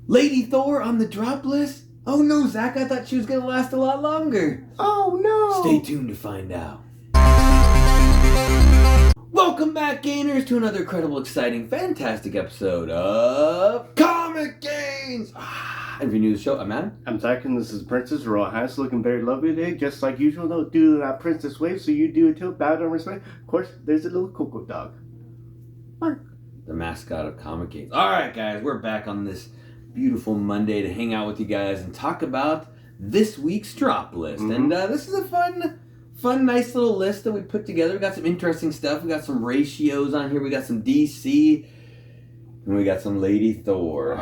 Lady Thor on the drop list? Oh no, Zach, I thought she was gonna last a lot longer. Oh no! Stay tuned to find out. Welcome back, Gainers, to another incredible, exciting, fantastic episode of ComicGains! And if you're new to the show, I'm Adam. I'm Zach, and this is Princess Royal House, looking very lovely today, just like usual. Don't do that princess wave, so you do it too. Bow down, respect. Of course, there's a little cocoa dog. Mark. The mascot of ComicGains. Alright, guys, we're back on this beautiful Monday to hang out with you guys and talk about this week's drop list. And this is a fun, nice little list that we put together. We got some interesting stuff. We got some ratios on here. We got some DC. And we got some Lady Thor.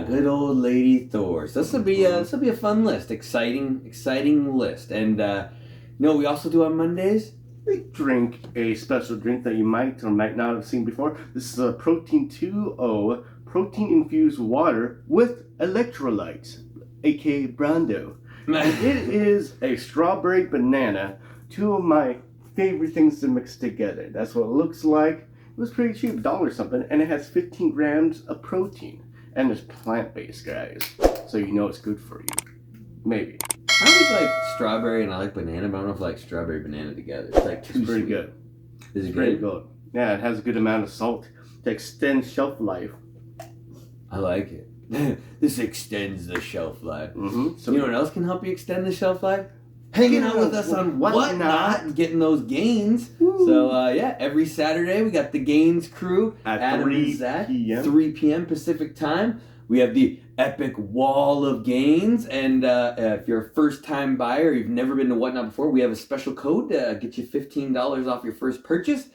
Good old Lady Thor. So this will be a fun list. Exciting list. And you know what we also do on Mondays? We drink a special drink that you might or might not have seen before. This is a Protein 2O protein-infused water with electrolytes, aka Brando. And it is a strawberry banana, two of my favorite things to mix together. That's what it looks like. It was pretty cheap, $1 something, and it has 15 grams of protein. And it's plant-based, guys. So you know it's good for you. Maybe. I always like strawberry and I like banana, but I don't know if I like strawberry banana together. It's like too pretty sweet. good. Is it Pretty good? good. Yeah, it has a good amount of salt to extend shelf life. I like it. This extends the shelf life. So You know what else can help you extend the shelf life? Hanging out with us on Whatnot and getting those gains. Woo. So, every Saturday we got the Gains crew at Adam 3 and Zach, p.m. 3 p.m. Pacific time. We have the epic wall of gains. And if you're a first-time buyer, you've never been to Whatnot before, we have a special code to get you $15 off your first purchase.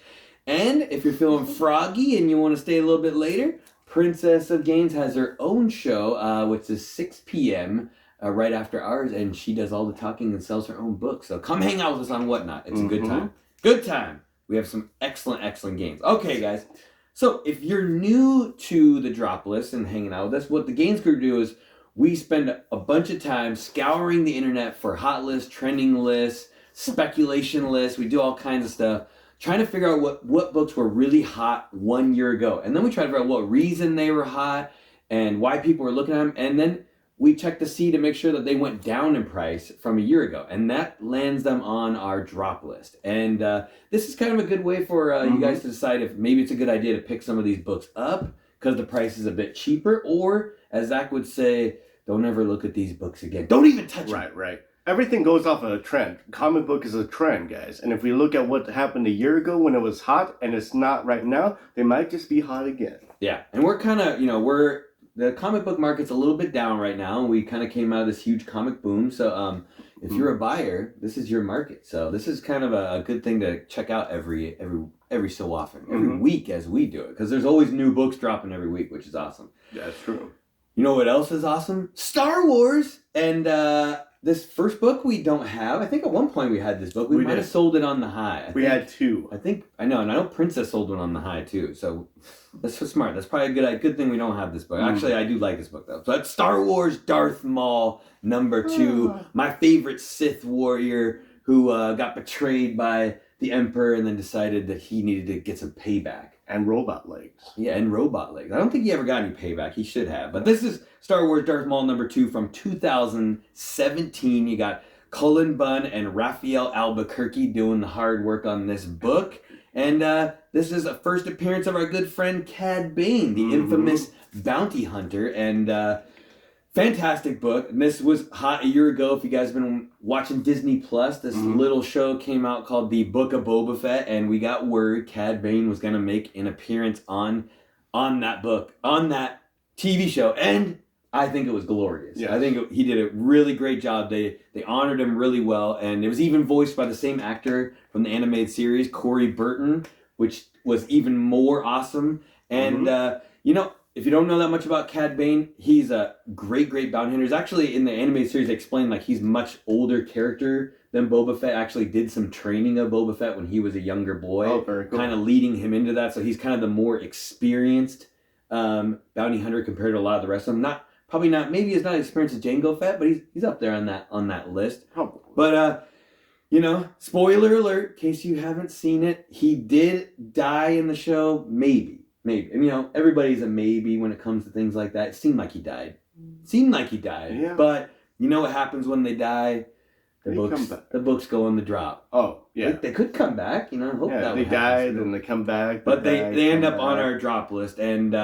And if you're feeling froggy and you want to stay a little bit later, Princess of Gains has her own show, which is 6 p.m., right after ours, and she does all the talking and sells her own book. So come hang out with us on Whatnot. It's a good time. Good time. We have some excellent games. Okay, guys. So if you're new to the drop list and hanging out with us, what the Gains Crew do is we spend a bunch of time scouring the internet for hot lists, trending lists, speculation lists. We do all kinds of stuff, trying to figure out what books were really hot 1 year ago. And then we try to figure out what reason they were hot and why people were looking at them. And then we check to see to make sure that they went down in price from a year ago. And that lands them on our drop list. And this is kind of a good way for you guys to decide if maybe it's a good idea to pick some of these books up because the price is a bit cheaper. Or, as Zach would say, don't ever look at these books again. Don't even touch them. Right. Everything goes off of a trend. Comic book is a trend, guys. And if we look at what happened a year ago when it was hot and it's not right now, they might just be hot again. Yeah, and we're kind of, the comic book market's a little bit down right now, and we kind of came out of this huge comic boom. So if you're a buyer, this is your market. So this is kind of a good thing to check out every so often, every week as we do it, because there's always new books dropping every week, which is awesome. That's true. You know what else is awesome? Star Wars! And this first book we don't have. I think at one point we had this book. We might have sold it on the high. We had two. I know Princess sold one on the high too. So that's so smart. That's probably a good thing we don't have this book. Actually, I do like this book though. So that's Star Wars Darth Maul #2. My favorite Sith warrior who got betrayed by the Emperor and then decided that he needed to get some payback. And robot legs. Yeah, and robot legs. I don't think he ever got any payback. He should have. But this is Star Wars Darth Maul #2 from 2017. You got Cullen Bunn and Raphael Albuquerque doing the hard work on this book. And this is a first appearance of our good friend Cad Bane, the infamous bounty hunter. And fantastic book. And this was hot a year ago. If you guys have been watching Disney Plus, this little show came out called The Book of Boba Fett, and we got word Cad Bane was going to make an appearance on that book, on that TV show, and I think it was glorious. Yes. I think he did a really great job. They honored him really well, and it was even voiced by the same actor from the animated series, Corey Burton, which was even more awesome. And if you don't know that much about Cad Bane, he's a great bounty hunter. He's actually, in the animated series, they explain like he's much older character than Boba Fett. Actually did some training of Boba Fett when he was a younger boy. Oh, very cool. Kind of leading him into that. So he's kind of the more experienced bounty hunter compared to a lot of the rest of them. Maybe he's not as experienced as Jango Fett, but he's up there on that list. Probably. But spoiler alert, in case you haven't seen it, he did die in the show, maybe. maybe. And, everybody's a maybe when it comes to things like that. It seemed like he died. Yeah. But you know what happens when they die? The books go in the drop. Oh, yeah. They could come back, hope that they would died happen. and they come back. But they end up on our drop list. And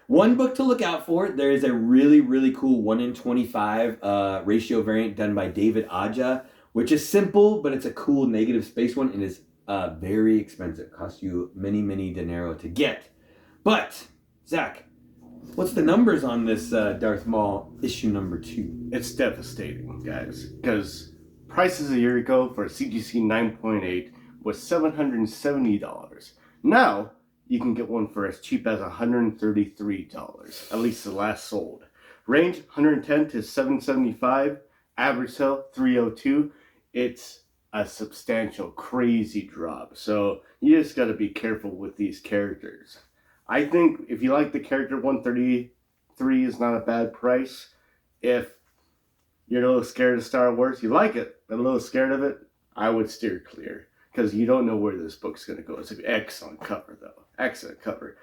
one book to look out for, there is a really, really cool 1 in 25 ratio variant done by David Aja, which is simple, but it's a cool negative space one. It is very expensive. It costs you many, many dinero to get. But, Zach, what's the numbers on this Darth Maul issue number 2? It's devastating, guys, because prices a year ago for a CGC 9.8 was $770. Now, you can get one for as cheap as $133, at least the last sold. Range 110 to 775, average sale 302. It's a substantial, crazy drop. So you just got to be careful with these characters. I think if you like the character, 133 is not a bad price. If you're a little scared of Star Wars, you like it, but a little scared of it, I would steer clear. Because you don't know where this book's going to go. It's an excellent cover, though. Excellent cover.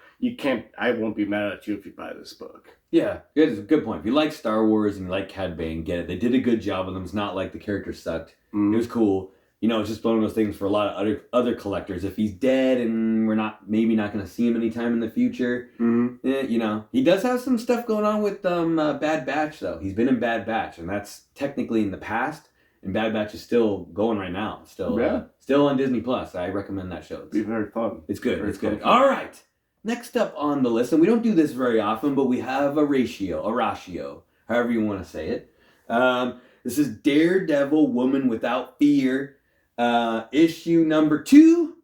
I won't be mad at you if you buy this book. Yeah, it's a good point. If you like Star Wars and you like Cad Bane, get it. They did a good job with them. It's not like the character sucked. It was cool. It's just one of those things for a lot of other collectors. If he's dead and we're maybe not going to see him anytime in the future, he does have some stuff going on with Bad Batch, though. He's been in Bad Batch, and that's technically in the past. And Bad Batch is still going right now. Still on Disney Plus. I recommend that show. It'd be very fun. It's good. It's good. All right. Next up on the list, and we don't do this very often, but we have a ratio, however you want to say it. This is Daredevil, Woman Without Fear, issue number 2,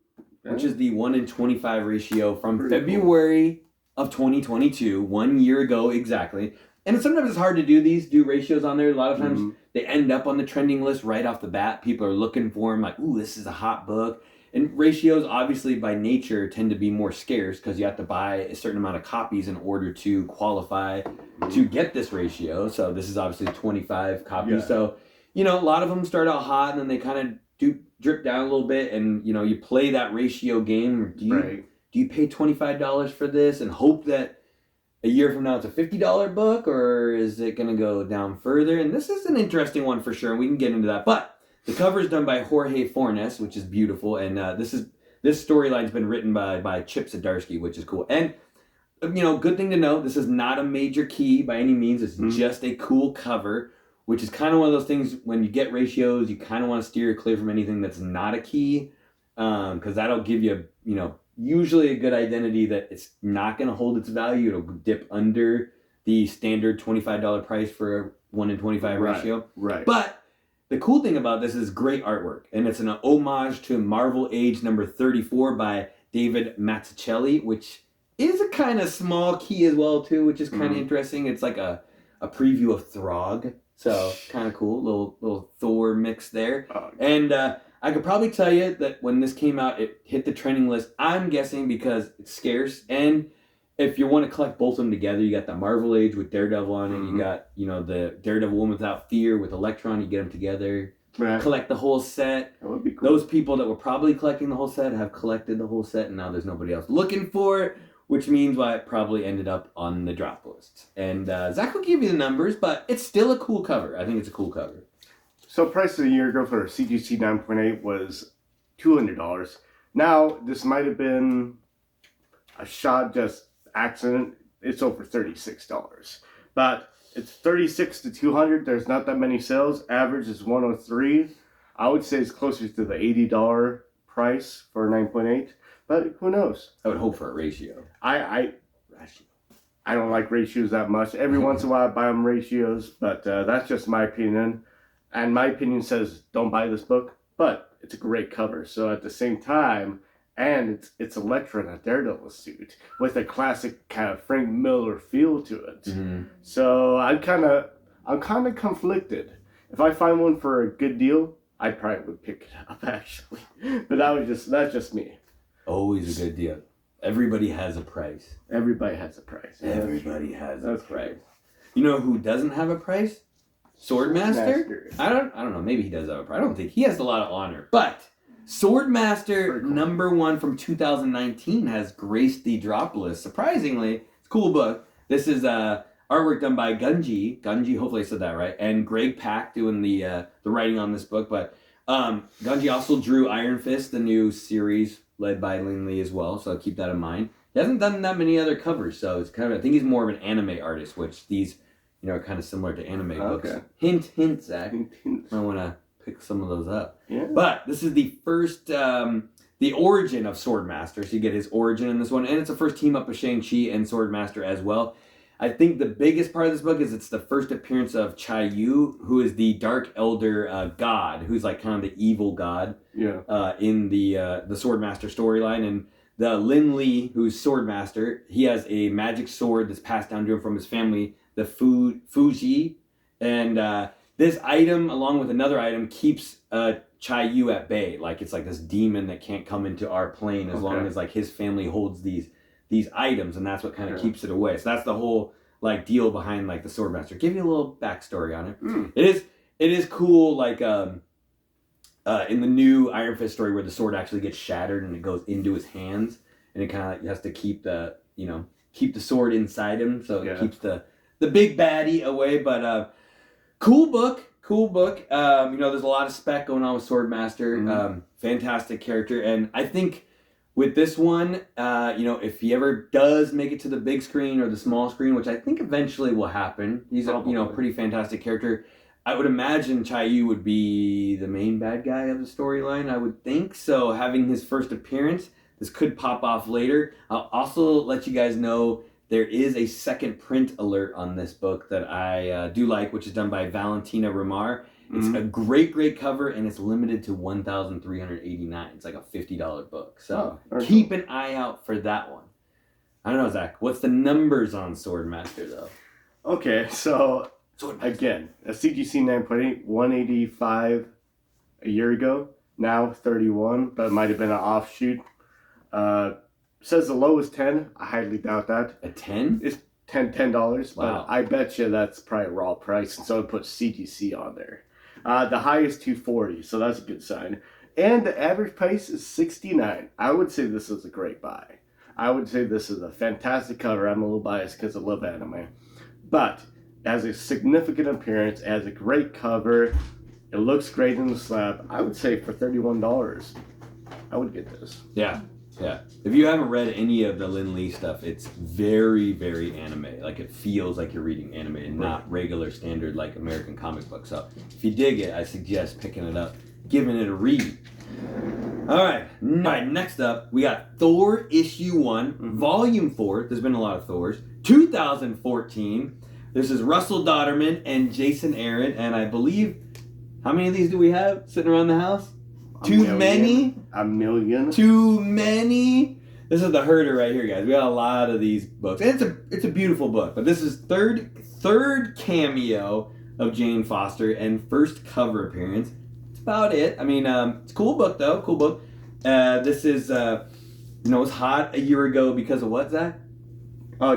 which is the 1 in 25 ratio from February of 2022, 1 year ago exactly. And sometimes it's hard to do ratios on there. A lot of times they end up on the trending list right off the bat. People are looking for them like, ooh, this is a hot book. And ratios, obviously, by nature, tend to be more scarce because you have to buy a certain amount of copies in order to qualify to get this ratio. So this is obviously 25 copies. Yeah. So, a lot of them start out hot and then they kind of do drip down a little bit. And, you play that ratio game. Do you pay $25 for this and hope that a year from now it's a $50 book, or is it going to go down further? And this is an interesting one for sure, and we can get into that. But the cover is done by Jorge Fornes, which is beautiful, and this storyline's been written by Chip Zdarsky, which is cool. And good thing to know, this is not a major key by any means. It's just a cool cover, which is kind of one of those things when you get ratios, you kind of want to steer clear from anything that's not a key, because that'll give you usually a good identity that it's not going to hold its value. It'll dip under the standard $25 price for a 1 in 25 ratio. Right. But the cool thing about this is great artwork. And it's an homage to Marvel Age number 34 by David Mazzucchelli, which is a kind of small key as well, too, which is kind of interesting. It's like a preview of Throg. So kind of cool. Little Thor mix there. And I could probably tell you that when this came out, it hit the trending list. I'm guessing because it's scarce. And if you want to collect both of them together, you got the Marvel Age with Daredevil on it. You got, the Daredevil Woman Without Fear with Electron. You get them together. Right. Collect the whole set. That would be cool. Those people that were probably collecting the whole set have collected the whole set, and now there's nobody else looking for it, which means why it probably ended up on the drop list. And Zach will give you the numbers, but it's still a cool cover. I think it's a cool cover. So price of a year ago for a CGC 9.8 was $200. Now, this might have been a shot just accident. It's over $36. But it's $36 to $200. There's not that many sales. Average is $103. I would say it's closer to the $80 price for a 9.8. But who knows? I would hope for a ratio. I don't like ratios that much. Every once in a while I buy them ratios, but that's just my opinion. And my opinion says don't buy this book, but it's a great cover. So at the same time, and it's Elektra in a Daredevil suit with a classic kind of Frank Miller feel to it. So I'm kind of conflicted. If I find one for a good deal, I probably would pick it up actually. But that's just me. Always a good deal. Everybody has a price. Everybody has a price. Everybody has a price. You know who doesn't have a price? Swordmaster? I don't know. Maybe he does have a price. I don't think he has a lot of honor. But Swordmaster Cool. #1 from 2019 has graced the drop list. Surprisingly, it's a cool book. This is artwork done by Gunji. Gunji, hopefully I said that right. And Greg Pak doing the writing on this book. But Gunji also drew Iron Fist, the new series led by Lin Lee as well. So keep that in mind. He hasn't done that many other covers, so it's kind of, I think he's more of an anime artist, which these, are kind of similar to anime books. Hint, hint, Zach. I want to pick some of those up. Yeah. But this is the first, the origin of Swordmaster. So you get his origin in this one, and it's the first team up of Shang-Chi and Swordmaster as well. I think the biggest part of this book is it's the first appearance of Chai Yu, who is the Dark Elder god, who's like kind of the evil god in the Swordmaster storyline. And the Lin Lee, who's Swordmaster, he has a magic sword that's passed down to him from his family, the Fuji. And this item, along with another item, keeps Chai Yu at bay. Like, it's like this demon that can't come into our plane as long as like his family holds these items, and that's what kind of keeps it away. So that's the whole like deal behind like the Swordmaster. Give you a little backstory on it. It is cool, like in the new Iron Fist story where the sword actually gets shattered and it goes into his hands, and it kind of like has to keep the keep the sword inside him, so it keeps the big baddie away. But cool book. There's a lot of spec going on with Swordmaster. Fantastic character, and I think with this one, if he ever does make it to the big screen or the small screen, which I think eventually will happen, he's a pretty fantastic character. I would imagine Chai Yu would be the main bad guy of the storyline, I would think. So having his first appearance, this could pop off later. I'll also let you guys know there is a second print alert on this book that I do like, which is done by Valentina Ramar. It's a great cover, and it's limited to 1,389. It's like a $50 book. So keep an eye out for that one. I don't know, Zach. What's the numbers on Swordmaster, though? Okay, so again, a CGC 9.8, 185 a year ago. Now 31, but it might have been an offshoot. Says the low is 10. I highly doubt that. A 10? It's $10. Wow. But I bet you that's probably raw price, and so it puts CGC on there. The high is 240, so that's a good sign. And the average price is $69. I would say this is a great buy. I would say this is a fantastic cover. I'm a little biased because I love anime. But it has a significant appearance, it has a great cover, it looks great in the slab. I would say for $31, I would get this. Yeah. If you haven't read any of the Lin Lee stuff, it's very, very anime. Like, it feels like you're reading anime and not regular standard like American comic books. So if you dig it, I suggest picking it up, giving it a read. All right, next up, we got Thor issue 1, volume 4. There's been a lot of Thors. 2014. This is Russell Dodderman and Jason Aaron, and I believe, how many of these do we have sitting around the house? Many? A million. Too many? This is the herder right here, guys. We got a lot of these books. And it's a beautiful book, but this is third cameo of Jane Foster and first cover appearance. That's about it. I mean, it's a cool book, though. Cool book. This is, it was hot a year ago because of what, Zach?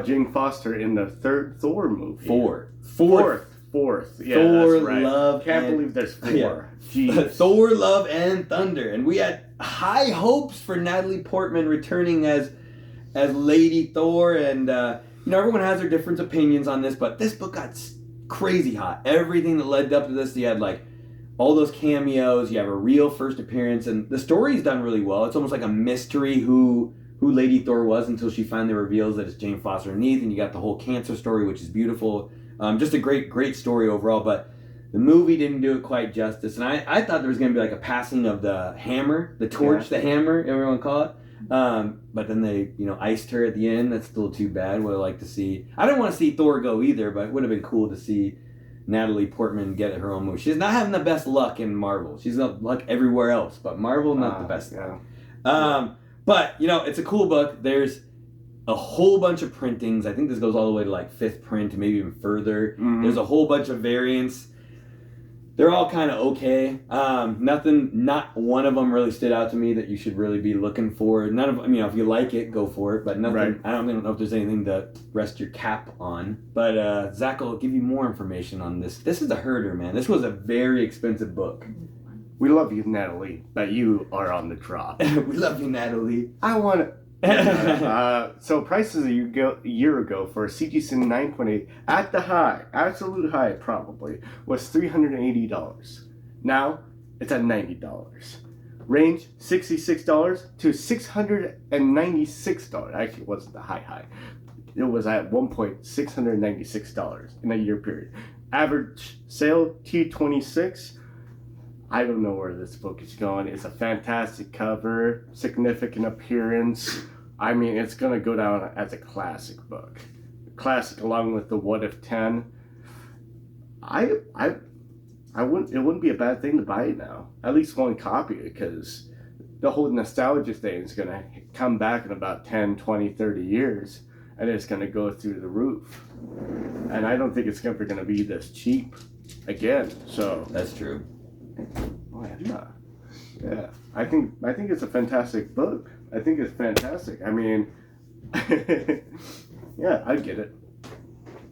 Jane Foster in the third Thor movie. Fourth. Yeah, Thor, that's right. Love, Can't and, believe there's 4. Yeah. Thor, Love, and Thunder. And we had high hopes for Natalie Portman returning as Lady Thor. And, everyone has their different opinions on this, but this book got crazy hot. Everything that led up to this, you had, like, all those cameos. You have a real first appearance. And the story's done really well. It's almost like a mystery who Lady Thor was until she finally reveals that it's Jane Foster underneath. And you got the whole cancer story, which is beautiful. Just a great story overall, but the movie didn't do it quite justice. And I thought there was going to be like a passing of the hammer, the torch, the hammer, everyone call it. But then they, iced her at the end. That's still too bad. Would have liked to see. I didn't want to see Thor go either, but it would have been cool to see Natalie Portman get her own movie. She's not having the best luck in Marvel. She's got luck everywhere else, but Marvel, not the best. Yeah. But, it's a cool book. There's a whole bunch of printings. I think this goes all the way to like 5th print, maybe even further. There's a whole bunch of variants. They're all kind of okay. Not one of them really stood out to me that you should really be looking for. None of them, if you like it, go for it. But nothing. Right. I don't know if there's anything to rest your cap on. But Zach will give you more information on this. This is a herder, man. This was a very expensive book. We love you, Natalie, but you are on the drop. We love you, Natalie. I want to. So prices a year ago for a CGC 9.8 at the high, absolute high probably, was $380. Now it's at $90. Range $66 to $696. Actually, it wasn't the high. It was at one point $696 in a year period. Average sale T26. I don't know where this book is going. It's a fantastic cover, significant appearance. I mean, it's gonna go down as a classic book. Classic along with the What If 10. I wouldn't. It wouldn't be a bad thing to buy it now. At least one copy, because the whole nostalgia thing is gonna come back in about 10, 20, 30 years, and it's gonna go through the roof. And I don't think it's ever gonna be this cheap again. So that's true. Oh, yeah. I think it's a fantastic book. I think it's fantastic. I mean, yeah, I get it.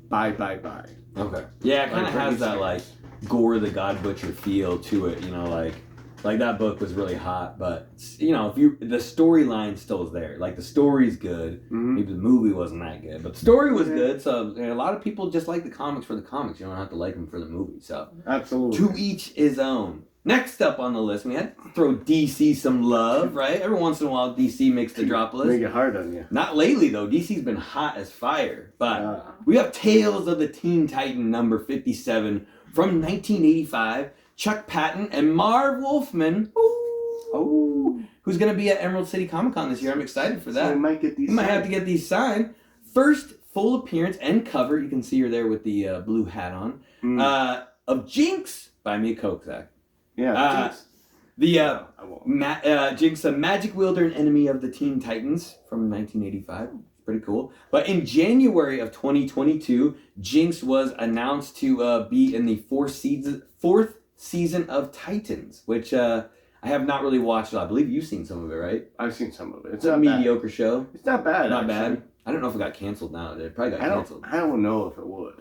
Buy. Okay. Yeah, it kind of has that like Gore the God Butcher feel to it. You know, like that book was really hot, but you know, the storyline still is there. Like the story's good. Mm-hmm. Maybe the movie wasn't that good, but the story was good. So a lot of people just like the comics for the comics. You don't have to like them for the movie. So absolutely, to each his own. Next up on the list, we had to throw DC some love, right? Every once in a while, DC makes the drop list. Make it hard on you. Not lately though. DC's been hot as fire, but we have Tales of the Teen Titan number 57 from 1985. Chuck Patton and Marv Wolfman, who's going to be at Emerald City Comic Con this year. I'm excited for that. So we might get these. We might have to get these signed. First full appearance and cover. You can see her there with the blue hat on. Of Jinx by Mia Kozak. Yeah. Jinx, a magic wielder and enemy of the Teen Titans from 1985. Pretty cool. But in January of 2022, Jinx was announced to be in the fourth season of Titans, which I have not really watched. I believe you've seen some of it, right? I've seen some of it. It's a mediocre show. It's not bad. Not bad. I don't know if it got canceled now. It probably got canceled. I don't know if it would.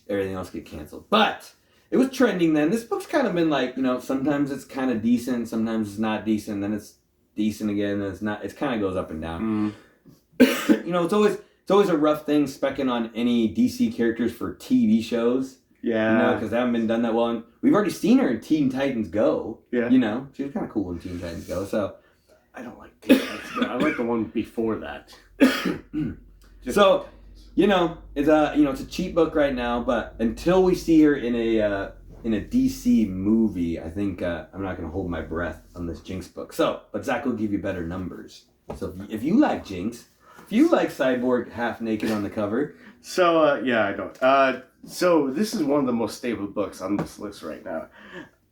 Everything else get canceled. But it was trending then. This book's kind of been like, you know, sometimes it's kind of decent, sometimes it's not decent, then it's decent again, then it's not. It kind of goes up and down. You know, it's always a rough thing specking on any DC characters for TV shows. Yeah. You know, because they haven't been done that well. And we've already seen her in Teen Titans Go. Yeah. You know, she was kind of cool in Teen Titans Go. So I don't like Teen Titans Go. I like the one before that. So, you know, it's a cheap book right now, but until we see her in a DC movie, I think I'm not going to hold my breath on this Jinx book. So, but Zach will give you better numbers. So if you like Jinx, if you like Cyborg half naked on the cover. So, yeah, I don't. So this is one of the most stable books on this list right now.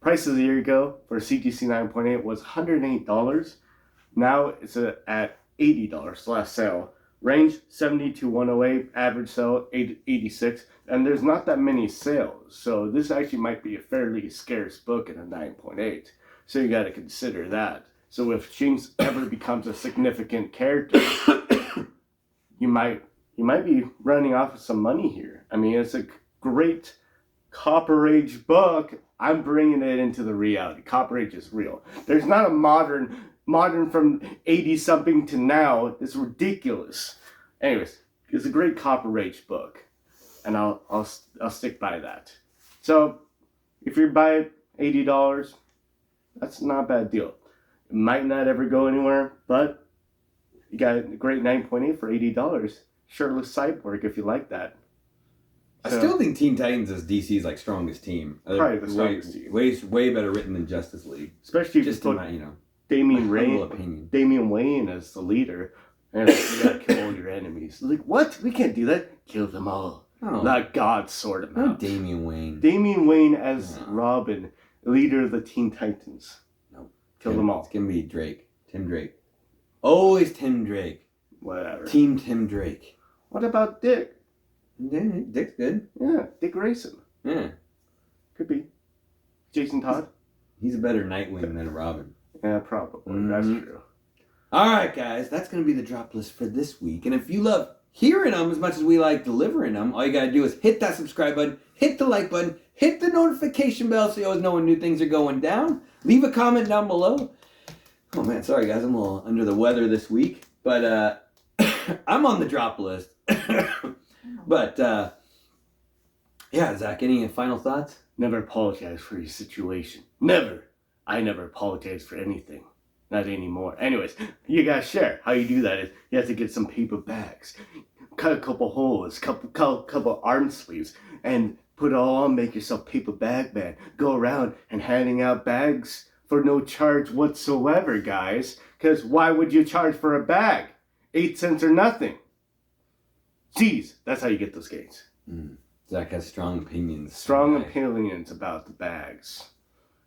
Prices a year ago for CGC 9.8 was $108. Now it's at $80 last sale. Range 70 to 108, average sale 86, and there's not that many sales. So this actually might be a fairly scarce book in a 9.8. So you got to consider that. So if Jinx ever becomes a significant character, you might be running off of some money here. I mean, it's a great Copper Age book. I'm bringing it into the reality. Copper Age is real. There's not a modern from 80 something to now. It's ridiculous. Anyways, it's a great Copper Age book, and I'll stick by that. So if you buy it $80, that's not a bad deal. It might not ever go anywhere, but you got a great 9.8 for $80. Shirtless Cyborg, if you like that. I still think Teen Titans is DC's like strongest team. Probably the strongest team. Way better written than Justice League. Especially if just you put Damian Wayne as the leader, and you gotta kill all your enemies. Like, what? We can't do that. Kill them all. Oh. Let God sort them out. Damian Wayne. Damian Wayne as Robin, leader of the Teen Titans. Nope. Kill them all. It's gonna be Drake. Tim Drake. Always Tim Drake. Whatever. Team Tim Drake. What about Dick? Yeah, Dick's good. Yeah, Dick Grayson. Yeah. Could be. Jason Todd? He's a better Nightwing than a Robin. Yeah, probably. Mm-hmm. That's true. All right, guys. That's going to be the drop list for this week. And if you love hearing them as much as we like delivering them, all you gotta do is hit that subscribe button, hit the like button, hit the notification bell so you always know when new things are going down. Leave a comment down below. Oh man, sorry guys, I'm a little under the weather this week, but I'm on the drop list. But yeah, Zach, any final thoughts? Never apologize for your situation. Never. I never apologize for anything. Not anymore. Anyways, you gotta share. How you do that is you have to get some paper bags, cut a couple holes, couple arm sleeves, and put it all on. Make yourself paper bag man. Go around and handing out bags for no charge whatsoever, guys. Because why would you charge for a bag? 8 cents or nothing. Jeez, that's how you get those gains. Zach has strong opinions. Strong opinions about the bags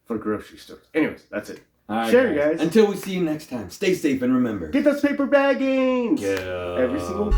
for grocery stores. Anyways, that's it. All right, Share, guys. Until we see you next time, stay safe and remember. Get those paper baggings! Yeah. Every single...